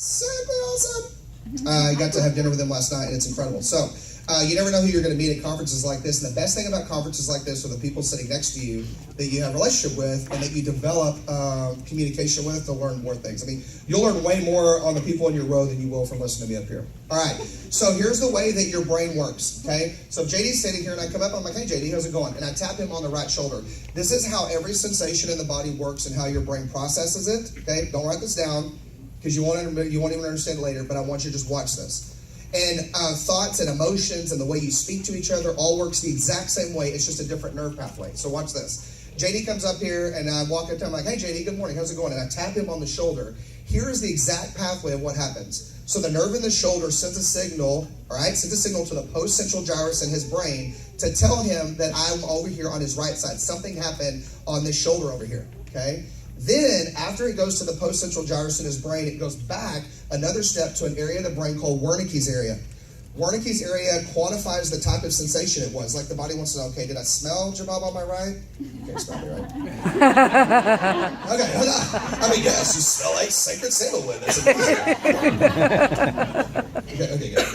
simply awesome. I got to have dinner with them last night, and it's incredible. So you never know who you're going to meet at conferences like this. And the best thing about conferences like this are the people sitting next to you that you have a relationship with and that you develop communication with to learn more things. I mean, you'll learn way more on the people in your row than you will from listening to me up here. All right, so here's the way that your brain works, okay? So JD's sitting here, and I come up, I'm like, hey, JD, how's it going? And I tap him on the right shoulder. This is how every sensation in the body works and how your brain processes it, okay? Don't write this down because you won't even understand it later, but I want you to just watch this. And thoughts and emotions and the way you speak to each other all works the exact same way. It's just a different nerve pathway. So watch this. JD comes up here, and I walk up to him like, hey, JD, good morning. How's it going? And I tap him on the shoulder. Here is the exact pathway of what happens. So the nerve in the shoulder sends a signal, all right, sends a signal to the post-central gyrus in his brain to tell him that I'm over here on his right side. Something happened on this shoulder over here, okay? Then, after it goes to the post-central gyrus in his brain, it goes back another step to an area of the brain called Wernicke's area. Wernicke's area quantifies the type of sensation it was. Like the body wants to know, okay, did I smell Jabab on my right? You can't smell me, right? Okay, I mean, yes, you smell like sacred sandalwood. That's okay, good.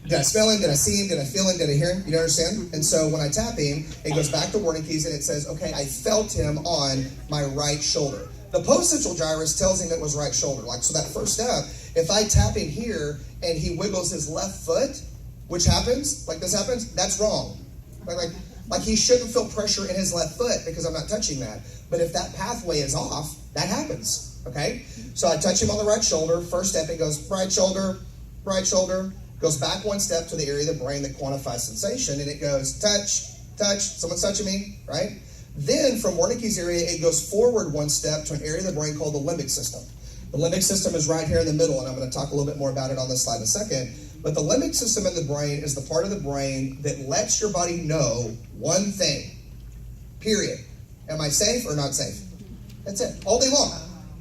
Did I smell him? Did I see him? Did I feel him? Did I hear him? You understand? And so when I tap him, it goes back to Wernicke's and it says, okay, I felt him on my right shoulder. The post-central gyrus tells him it was right shoulder. Like, so that first step, if I tap him here and he wiggles his left foot, which happens, like this happens, that's wrong. Like he shouldn't feel pressure in his left foot because I'm not touching that. But if that pathway is off, that happens, okay? So I touch him on the right shoulder. First step, it goes right shoulder, goes back one step to the area of the brain that quantifies sensation, and it goes touch, someone's touching me, right? Then from Wernicke's area, it goes forward one step to an area of the brain called the limbic system. The limbic system is right here in the middle, and I'm going to talk a little bit more about it on this slide in a second. But the limbic system in the brain is the part of the brain that lets your body know one thing, period. Am I safe or not safe? That's it, all day long.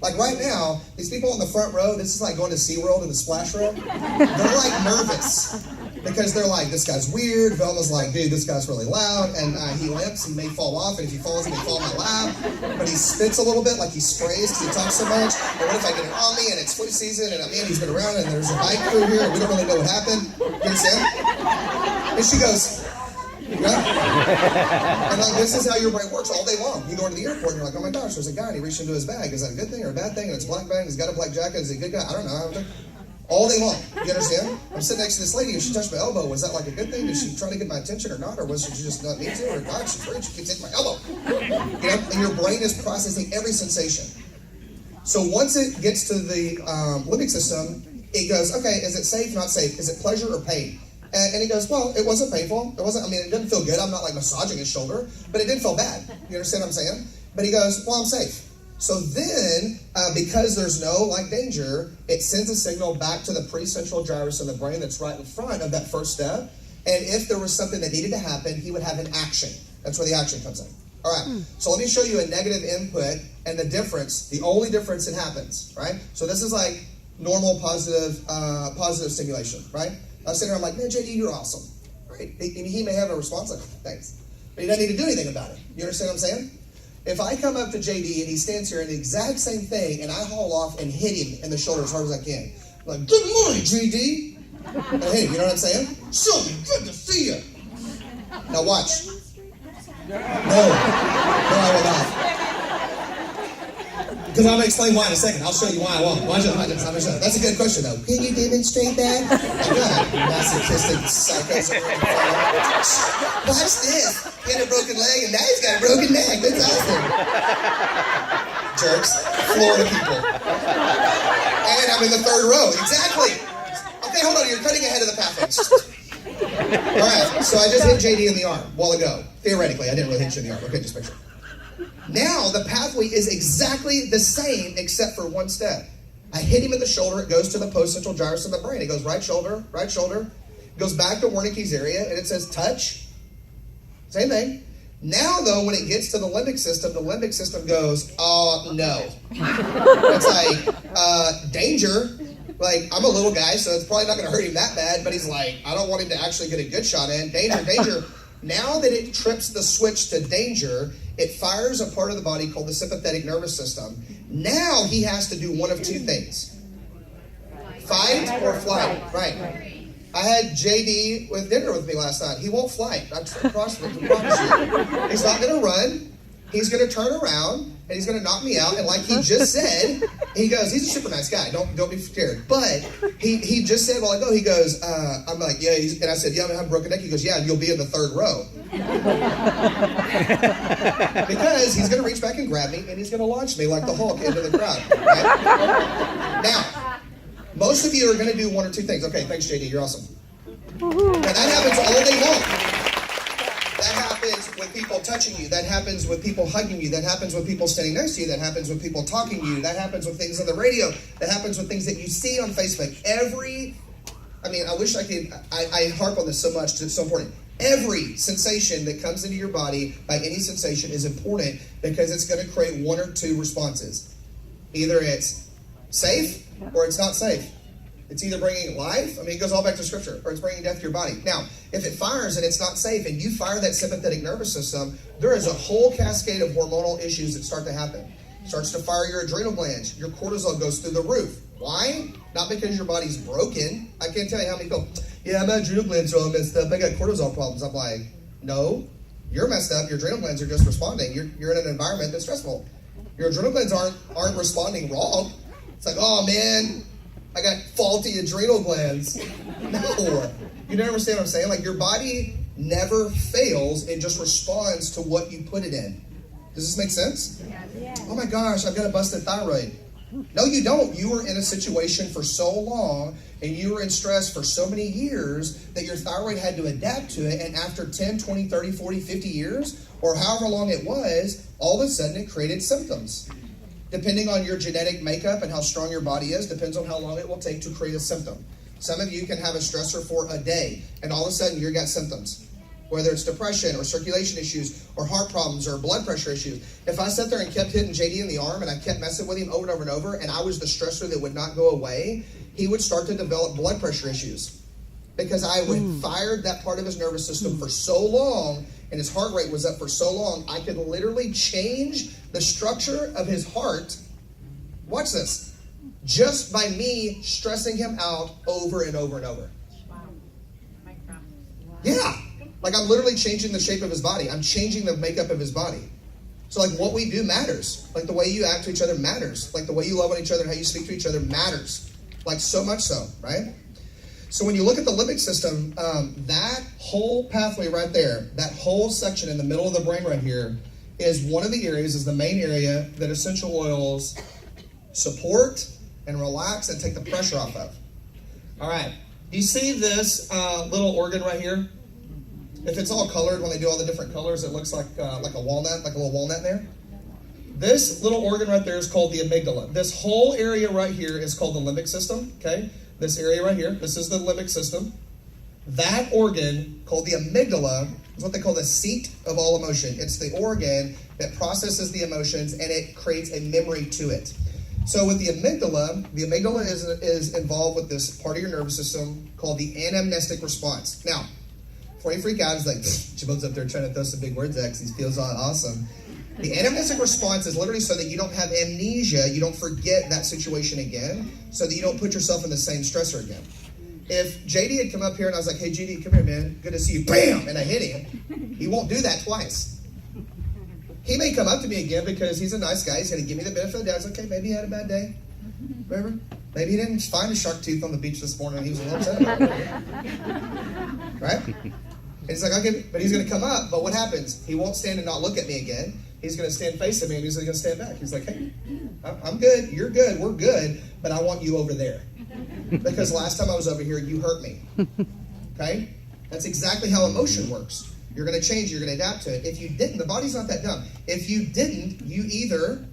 Like right now, these people in the front row, this is like going to SeaWorld in the splash room. They're like nervous because they're like, this guy's weird. Velma's like, dude, this guy's really loud. And he limps, he may fall off. And if he falls, he may fall in my lap. But he spits a little bit like he sprays because he talks so much. And what if I get it on me and it's flu season and he's been around and there's a bike crew here and we don't really know what happened? You understand? And she goes, yeah. And like this is how your brain works all day long. You go into the airport and you're like, oh my gosh, there's a guy and he reached into his bag. Is that a good thing or a bad thing? And it's a black bag and he's got a black jacket. Is he a good guy? I don't know. All day long. You understand? I'm sitting next to this lady and she touched my elbow. Was that like a good thing? Did she try to get my attention or not? Or was she just not need to? Or God, she's weird. She keeps hitting my elbow. You know? And your brain is processing every sensation. So once it gets to the limbic system, it goes, okay, is it safe, not safe? Is it pleasure or pain? And he goes, well, it wasn't painful. It wasn't, it didn't feel good. I'm not like massaging his shoulder, but it didn't feel bad. You understand what I'm saying? But he goes, well, I'm safe. So then, because there's no like danger, it sends a signal back to the precentral gyrus in the brain that's right in front of that first step. And if there was something that needed to happen, he would have an action. That's where the action comes in. All right, so let me show you a negative input and the difference, the only difference that happens, right? So this is like normal positive stimulation, right? I was sitting there, I'm like, man, JD, you're awesome, right? He may have a response like, thanks, but he doesn't need to do anything about it. You understand what I'm saying? If I come up to JD and he stands here and the exact same thing, and I haul off and hit him in the shoulder as hard as I can, I'm like, good morning, JD. And I hit him, you know what I'm saying? Sonny, good to see you. Now watch. No, I will not. Because I'm going to explain why in a second. I'll show you why I won't. Watch it. That's a good question, though. Can you demonstrate that? God, masochistic psychos. Watch this. He had a broken leg, and now he's got a broken neck. That's awesome. Jerks. Florida people. And I'm in the third row. Exactly. Okay, hold on. You're cutting ahead of the pathway. All right, so I just hit JD in the arm a while ago. Theoretically, I didn't really hit you in the arm. Okay, just picture. Now, the pathway is exactly the same except for one step. I hit him in the shoulder. It goes to the post-central gyrus in the brain. It goes right shoulder. It goes back to Wernicke's area, and it says touch. Same thing. Now, though, when it gets to the limbic system goes, oh, no. It's like, danger. Like, I'm a little guy, so it's probably not going to hurt him that bad, but he's like, I don't want him to actually get a good shot in. Danger. Now that it trips the switch to danger, it fires a part of the body called the sympathetic nervous system. Now he has to do one of two things. Fight or flight. Right. I had JD with dinner with me last night. He won't fight. I promise you. He's not going to run. He's going to turn around and he's going to knock me out. And like he just said, he goes, he's a super nice guy. Don't be scared. But he just said a while ago, he goes, I'm like, yeah. And I said, yeah, I'm going to have a broken neck. He goes, yeah, and you'll be in the third row. Because he's going to reach back and grab me and he's going to launch me like the Hulk into the crowd. Right? Now, most of you are going to do one or two things. Okay, thanks, JD. You're awesome. And that happens all day long. That happens with people touching you. That happens with people hugging you. That happens with people standing next to you. That happens with people talking to you. That happens with things on the radio. That happens with things that you see on Facebook. I wish I could, I harp on this so much, it's so important. Every sensation that comes into your body by any sensation is important because it's going to create one or two responses. Either it's safe or it's not safe. It's either bringing life, it goes all back to scripture, or it's bringing death to your body. Now, if it fires and it's not safe and you fire that sympathetic nervous system, there is a whole cascade of hormonal issues that start to happen. It starts to fire your adrenal glands. Your cortisol goes through the roof. Why? Not because your body's broken. I can't tell you how many people, yeah, my adrenal glands are all messed up. I got cortisol problems. I'm like, no, you're messed up. Your adrenal glands are just responding. You're in an environment that's stressful. Your adrenal glands aren't responding wrong. It's like, oh man, I got faulty adrenal glands. No. You don't understand what I'm saying? Like your body never fails. It just responds to what you put it in. Does this make sense? Yeah. Oh my gosh, I've got a busted thyroid. No, you don't. You were in a situation for so long and you were in stress for so many years that your thyroid had to adapt to it. And after 10, 20, 30, 40, 50 years, or however long it was, all of a sudden it created symptoms. Depending on your genetic makeup and how strong your body is, depends on how long it will take to create a symptom. Some of you can have a stressor for a day, and all of a sudden you've got symptoms. Whether it's depression or circulation issues or heart problems or blood pressure issues. If I sat there and kept hitting JD in the arm and I kept messing with him over and over and over, and I was the stressor that would not go away, he would start to develop blood pressure issues. Because I would fired that part of his nervous system for so long, and his heart rate was up for so long, I could literally change the structure of his heart. Watch this. Just by me stressing him out over and over and over. Yeah. Like I'm literally changing the shape of his body. I'm changing the makeup of his body. So like what we do matters. Like the way you act to each other matters. Like the way you love on each other and how you speak to each other matters. Like so much so, right? So when you look at the limbic system, that whole pathway right there, that whole section in the middle of the brain right here is one of the areas, is the main area that essential oils support and relax and take the pressure off of. All right. You see this little organ right here? If it's all colored, when they do all the different colors, it looks like a walnut, like a little walnut there. This little organ right there is called the amygdala. This whole area right here is called the limbic system, okay? This area right here, this is the limbic system. That organ, called the amygdala, is what they call the seat of all emotion. It's the organ that processes the emotions and it creates a memory to it. So with the amygdala is involved with this part of your nervous system called the anamnestic response. Now, before you freak out, it's like, Jabon's up there trying to throw some big words at because he feels awesome. The anamnestic response is literally so that you don't have amnesia, you don't forget that situation again, so that you don't put yourself in the same stressor again. If JD had come up here and I was like, hey JD, come here man, good to see you, bam, and I hit him, he won't do that twice. He may come up to me again because he's a nice guy, he's going to give me the benefit of the doubt. He's like, okay, maybe he had a bad day, remember? Maybe he didn't find a shark tooth on the beach this morning and he was a little upset about it. Right? And he's like, okay, but he's going to come up, but what happens? He won't stand and not look at me again. He's going to stand facing me and he's going to stand back. He's like, hey, I'm good, you're good, we're good, but I want you over there. Because last time I was over here, you hurt me. Okay? That's exactly how emotion works. You're going to change, you're going to adapt to it. If you didn't, the body's not that dumb. If you didn't, you either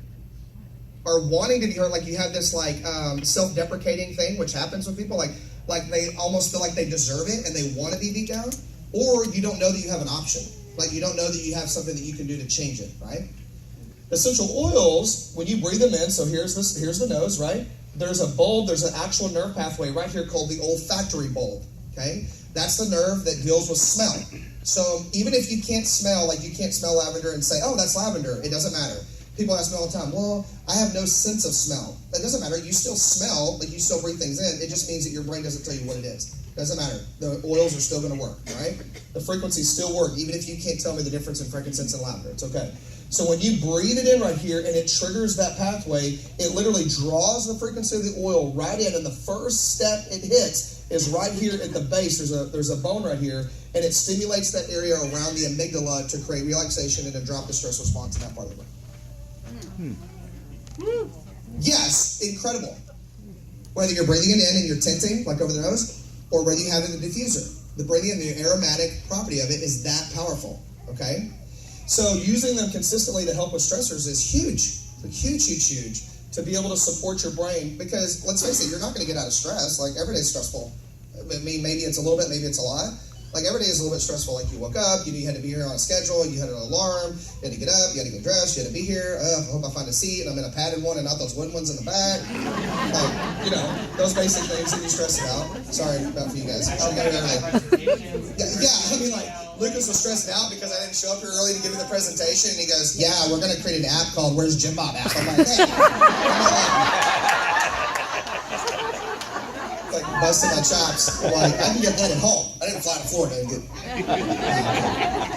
are wanting to be hurt, like you have this like self-deprecating thing, which happens with people, like they almost feel like they deserve it and they want to be beat down, or you don't know that you have an option. Like you don't know that you have something that you can do to change it, right? Essential oils, when you breathe them in, so here's the nose, right? There's a bulb, there's an actual nerve pathway right here called the olfactory bulb, okay? That's the nerve that deals with smell. So even if you can't smell, like you can't smell lavender and say, oh, that's lavender, it doesn't matter. People ask me all the time, well, I have no sense of smell. That doesn't matter. You still smell, like you still breathe things in. It just means that your brain doesn't tell you what it is. Doesn't matter. The oils are still going to work, right? The frequencies still work, even if you can't tell me the difference in frankincense and lavender. It's okay. So when you breathe it in right here and it triggers that pathway, it literally draws the frequency of the oil right in, and the first step it hits is right here at the base. There's a bone right here, and it stimulates that area around the amygdala to create relaxation and to drop the stress response in that part of the brain. Yes, incredible. Whether you're breathing it in and you're tinting, like over the nose, or whether you have it in the diffuser. The breathing and the aromatic property of it is that powerful, okay? So using them consistently to help with stressors is huge, huge, to be able to support your brain, because let's face it, you're not going to get out of stress. Like, every day's stressful. I mean, maybe it's a little bit, maybe it's a lot. Like, every day is a little bit stressful. Like, you woke up, you knew you had to be here on a schedule, you had an alarm, you had to get up, you had to get dressed, you had to be here. I hope I find a seat, and I'm in a padded one and not those wooden ones in the back. Like, you know, those basic things that you stress about. Sorry about for you guys. Yeah, I mean, like, Lucas was stressing out because I didn't show up here early to give him the presentation, and he goes, yeah, we're going to create an app called Where's Jim Bob app. I'm like, hey. Like, busting my chops. Like, I can get that at home. I didn't fly to Florida and get, you know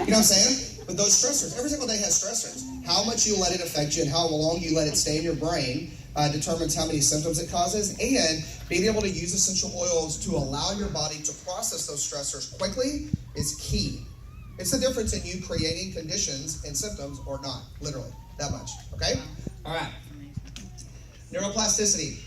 what I'm saying? But those stressors, every single day has stressors. How much you let it affect you and how long you let it stay in your brain determines how many symptoms it causes, and being able to use essential oils to allow your body to process those stressors quickly is key. It's the difference in you creating conditions and symptoms or not, literally, that much, okay? All right. Neuroplasticity.